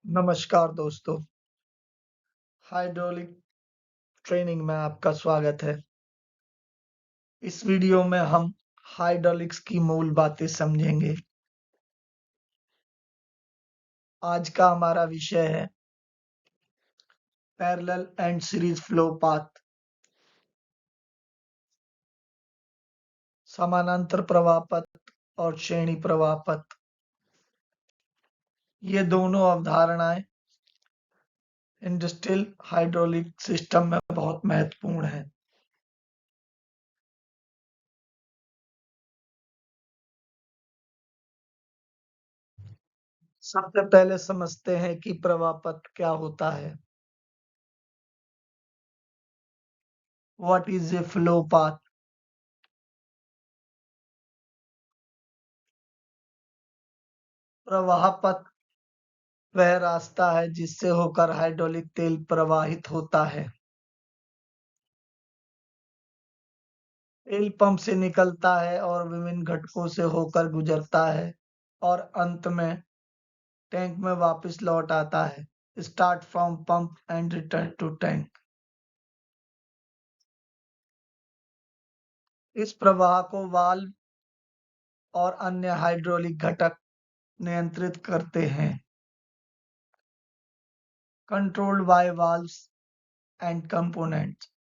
नमस्कार दोस्तों, hydraulic training में आपका स्वागत है। इस वीडियो में हम हाइड्रोलिक्स की मूल बातें समझेंगे। आज का हमारा विषय है parallel and series flow path. समानांतर प्रवाह पथ और श्रेणी प्रवाह पथ, ये दोनों अवधारणाएं इंडस्ट्रियल हाइड्रोलिक सिस्टम में बहुत महत्वपूर्ण है। सबसे पहले समझते हैं कि प्रवाह पथ क्या होता है। What is a flow path? प्रवाह पथ वह रास्ता है जिससे होकर हाइड्रोलिक तेल प्रवाहित होता है। तेल पंप से निकलता है और विभिन्न घटकों से होकर गुजरता है और अंत में टैंक में वापस लौट आता है। Start from pump and return to tank. इस प्रवाह को वाल्व और अन्य हाइड्रोलिक घटक नियंत्रित करते हैं। Controlled by valves and components.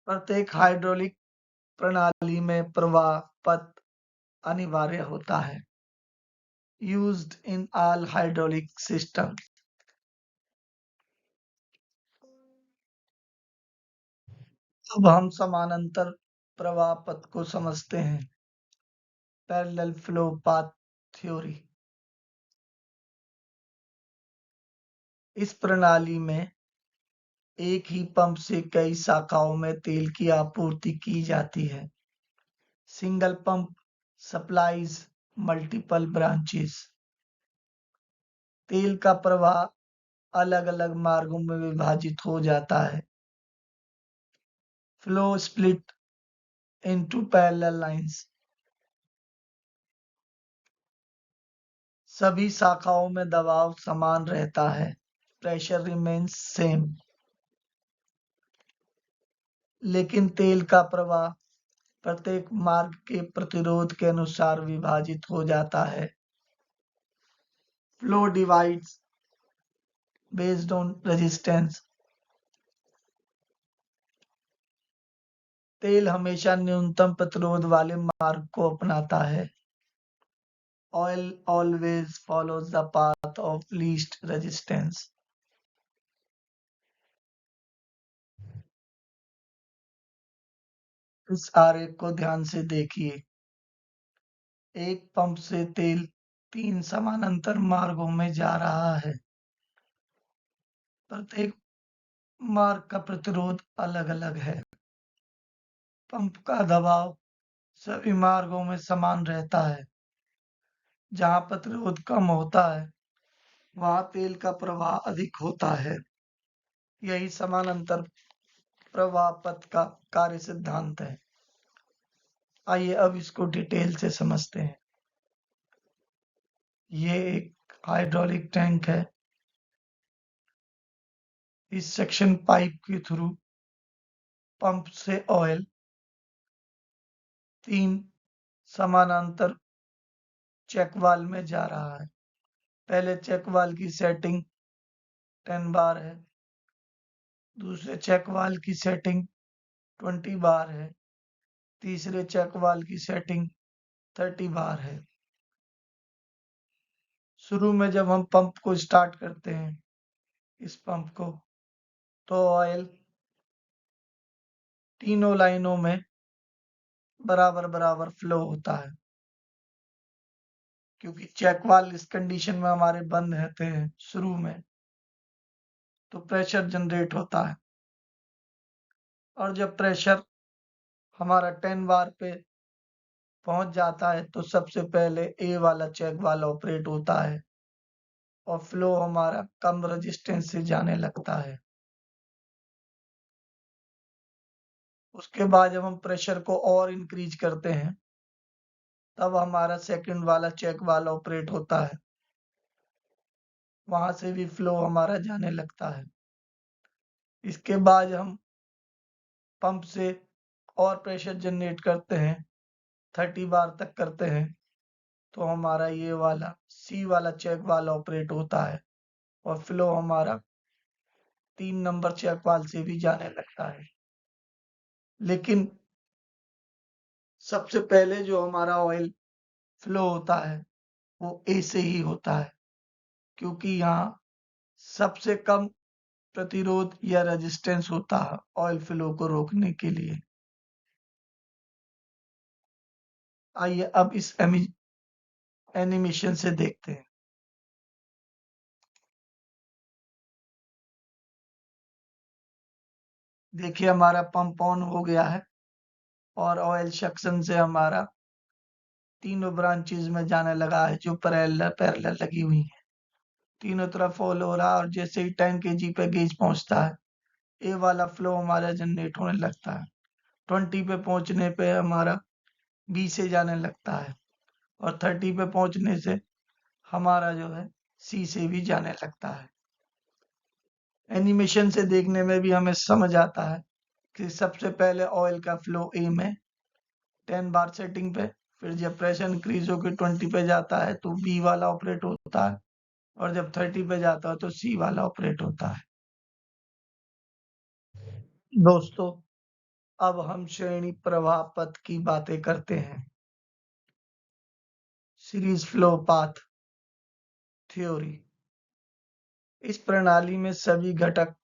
प्रत्येक हाइड्रोलिक प्रणाली में प्रवाह पथ अनिवार्य होता है। Used in all hydraulic systems. अब हम समानांतर प्रवाह पथ को समझते हैं। Parallel flow path theory. इस प्रणाली में एक ही पंप से कई शाखाओं में तेल की आपूर्ति की जाती है। Single pump supplies multiple branches. तेल का प्रवाह अलग-अलग मार्गों में विभाजित हो जाता है। Flow split into parallel lines. सभी शाखाओं में दबाव समान रहता है। Pressure remains same. लेकिन तेल का प्रवाह प्रत्येक मार्ग के प्रतिरोध के अनुसार विभाजित हो जाता है। Flow divides based on resistance. तेल हमेशा न्यूनतम प्रतिरोध वाले मार्ग को अपनाता है। Oil always follows the path of least resistance. इस आरेख को ध्यान से देखिए। एक पंप से तेल 3 समानांतर मार्गों में जा रहा है। प्रत्येक मार्ग का प्रतिरोध अलग-अलग है। पंप का दबाव सभी मार्गों में समान रहता है। जहां प्रतिरोध कम होता है, वहां तेल का प्रवाह अधिक होता है। यही समानांतर प्रवाह पथ का कार्य सिद्धांत है। आइए अब इसको डिटेल से समझते हैं। ये एक हाइड्रोलिक टैंक है। इस सेक्शन पाइप के थ्रू पंप से ऑयल 3 समानांतर चेक वाल्व में जा रहा है। पहले चेक वाल्व की सेटिंग 10 बार है। दूसरे चेक वाल्व की सेटिंग 20 बार है। तीसरे चेक वाल्व की सेटिंग 30 बार है। शुरू में जब हम पंप को स्टार्ट करते हैं, इस पंप को, तो ऑयल तीनों लाइनों में बराबर फ्लो होता है। क्योंकि चेक वाल्व इस कंडीशन में हमारे बंद रहते हैं शुरू में, तो प्रेशर जनरेट होता है। और जब प्रेशर हमारा 10 बार पे पहुंच जाता है, तो सबसे पहले ए वाला चेक वाल्व ऑपरेट होता है और फ्लो हमारा कम रेजिस्टेंस से जाने लगता है। उसके बाद जब हम प्रेशर को और इंक्रीज करते हैं, तब हमारा सेकंड वाला चेक वाल्व ऑपरेट होता है, वहां से भी फ्लो हमारा जाने लगता है। इसके बाद हम पंप से और प्रेशर जनरेट करते हैं, 30 बार तक करते हैं, तो हमारा ये वाला सी वाला चेक वाल्व ऑपरेट होता है और फ्लो हमारा 3 नंबर चेक वाल्व से भी जाने लगता है। लेकिन सबसे पहले जो हमारा ऑयल फ्लो होता है वो ए से ही होता है, क्योंकि यहाँ सबसे कम प्रतिरोध या रेजिस्टेंस होता है ऑयल फ्लो को रोकने के लिए। आइए अब इस एनिमेशन से देखते हैं। देखिए हमारा पंप ऑन हो गया है और ऑयल सक्शन से हमारा तीनों ब्रांचेस में जाने लगा है, जो पैरेलल लगी हुई है। तीनों तरफ फॉल हो रहा है और जैसे ही 10 kg पे गेज पहुंचता है, ए वाला फ्लो हमारा जनरेट होने लगता है। 20 पे पहुंचने पे हमारा बी से जाने लगता है और 30 पे पहुंचने से हमारा जो है सी से भी जाने लगता है। एनिमेशन से देखने में भी हमें समझ आता है कि सबसे पहले ऑयल का फ्लो ए में 10 बार सेटिंग पे, फिर जब प्रेशर इंक्रीज होकर 20 पे जाता है तो बी वाला ऑपरेट होता है और जब 30 पे जाता है तो सी वाला ऑपरेट होता है। दोस्तों, अब हम श्रेणी प्रवाह पथ की बातें करते हैं। Series flow path theory. इस प्रणाली में सभी घटक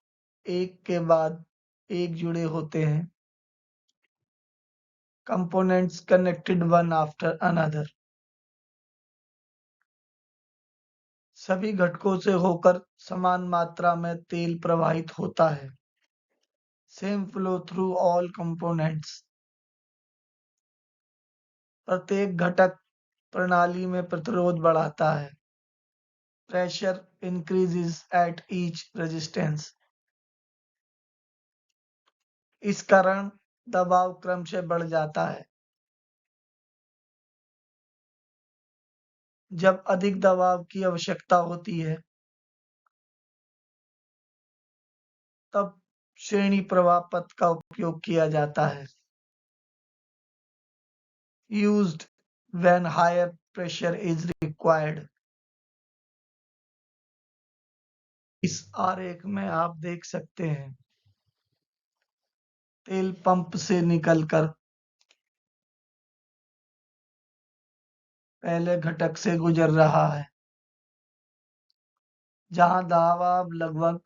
एक के बाद एक जुड़े होते हैं, components connected one after another. सभी घटकों से होकर समान मात्रा में तेल प्रवाहित होता है। Same flow through all components. प्रत्येक घटक प्रणाली में प्रतिरोध बढ़ाता है। Pressure increases at each resistance. इस कारण दबाव क्रम से बढ़ जाता है। जब अधिक दबाव की आवश्यकता होती है तब श्रेणी प्रवाह पथ का उपयोग किया जाता है। Used when higher pressure is required। इस आरेख में आप देख सकते हैं तेल पंप से निकलकर पहले घटक से गुजर रहा है, जहां दबाव लगभग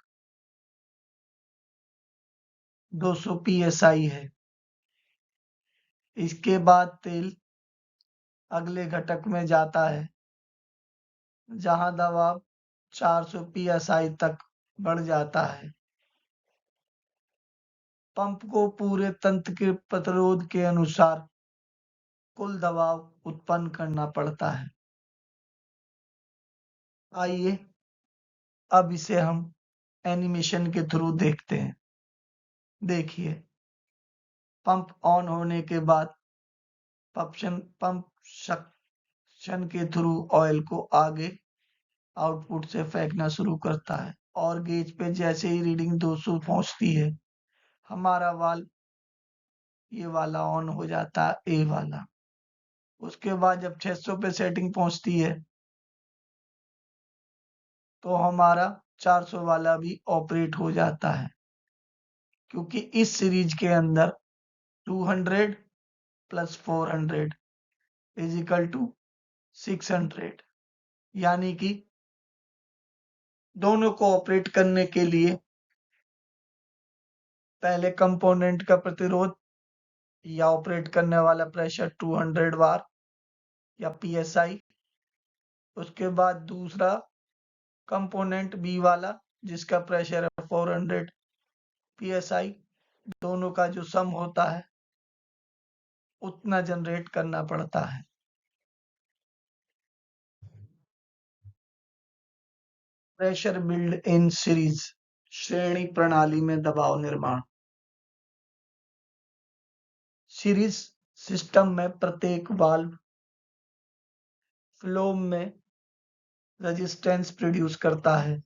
200 psi है। इसके बाद तेल अगले घटक में जाता है, जहां दबाव 400 psi तक बढ़ जाता है। पंप को पूरे तंत्र के प्रतिरोध के अनुसार कुल दबाव उत्पन्न करना पड़ता है। आइए अब इसे हम एनिमेशन के थ्रू देखते हैं। देखिए, पंप ऑन होने के बाद पंप सक्शन के थ्रू ऑयल को आगे आउटपुट से फेंकना शुरू करता है और गेज पे जैसे ही रीडिंग 200 पहुंचती है, हमारा वाल्व ये वाला ऑन हो जाता है, ए वाला। उसके बाद जब 600 पे सेटिंग पहुंचती है तो हमारा 400 वाला भी ऑपरेट हो जाता है, क्योंकि इस सीरीज के अंदर 200 प्लस 400 इज इक्वल टू 600, यानी कि दोनों को ऑपरेट करने के लिए पहले कंपोनेंट का प्रतिरोध या ऑपरेट करने वाला प्रेशर 200 बार या psi, उसके बाद दूसरा कंपोनेंट बी वाला जिसका प्रेशर है 400 psi, दोनों का जो सम होता है उतना जनरेट करना पड़ता है। Pressure build in series. श्रेणी प्रणाली में दबाव निर्माण। सीरीज सिस्टम में प्रत्येक वाल्व फ्लो में रेजिस्टेंस प्रोड्यूस करता है।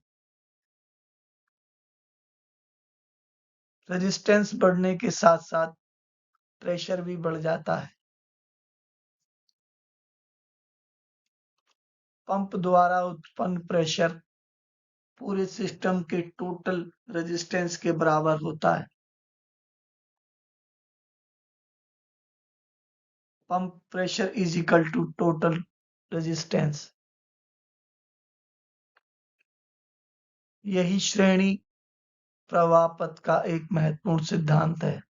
रेजिस्टेंस बढ़ने के साथ-साथ प्रेशर भी बढ़ जाता है। पंप द्वारा उत्पन्न प्रेशर पूरे सिस्टम के टोटल रेजिस्टेंस के बराबर होता है। Pump pressure is equal to total resistance. यही श्रेणी प्रवाह पथ का एक महत्वपूर्ण सिद्धांत है।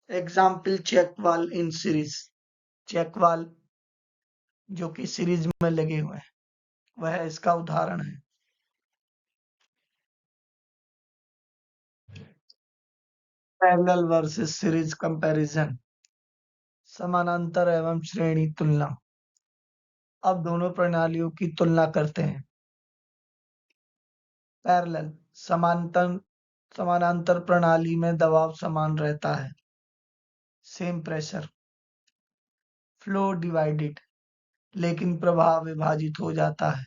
Example check valve in series. Check valve जो कि सीरीज में लगे हुए हैं वह इसका उदाहरण है। Parallel versus series comparison. समानांतर एवं श्रेणी तुलना। अब दोनों प्रणालियों की तुलना करते हैं। पैरेलल समानांतर प्रणाली में दबाव समान रहता है, सेम प्रेशर। फ्लो डिवाइडेड, लेकिन प्रवाह विभाजित हो जाता है,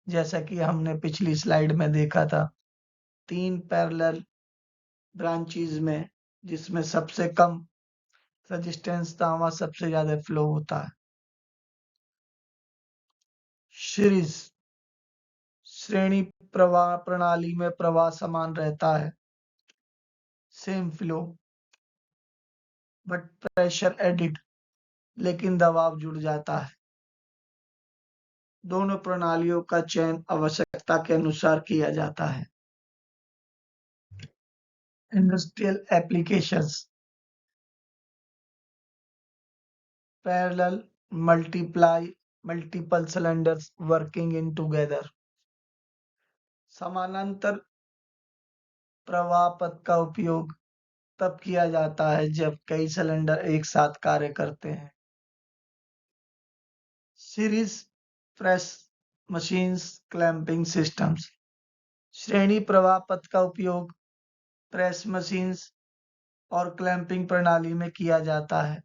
जैसा कि हमने पिछली स्लाइड में देखा था। 3 पैरेलल ब्रांचेस में जिसमें सबसे कम रेजिस्टेंस था वहां सबसे ज्यादा फ्लो होता है। सीरीज श्रेणी प्रवाह प्रणाली में प्रवाह समान रहता है, same flow, but pressure added, लेकिन दबाव जुड़ जाता है। दोनों प्रणालियों का चयन आवश्यकता के अनुसार किया जाता है। Industrial applications. Parallel multiple cylinders working in together. समानांतर प्रवाह पथ का उपयोग तब किया जाता है जब कई सिलेंडर एक साथ कार्य करते हैं। Series press machines clamping systems. श्रेणी प्रवाह पथ का उपयोग प्रेस मशीन्स और क्लैंपिंग प्रणाली में किया जाता है।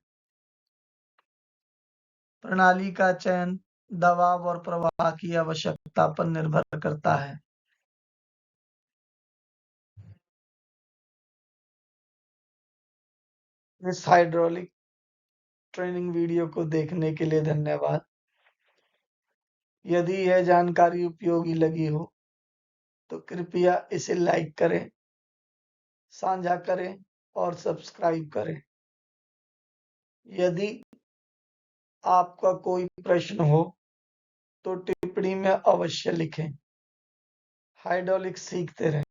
प्रणाली का चयन दबाव और प्रवाह की आवश्यकता पर निर्भर करता है। इस हाइड्रोलिक ट्रेनिंग वीडियो को देखने के लिए धन्यवाद। यदि यह जानकारी उपयोगी लगी हो तो कृपया इसे लाइक करें, साझा करें और सब्सक्राइब करें। यदि आपका कोई प्रश्न हो तो टिप्पणी में अवश्य लिखें। हाइड्रोलिक सीखते रहें।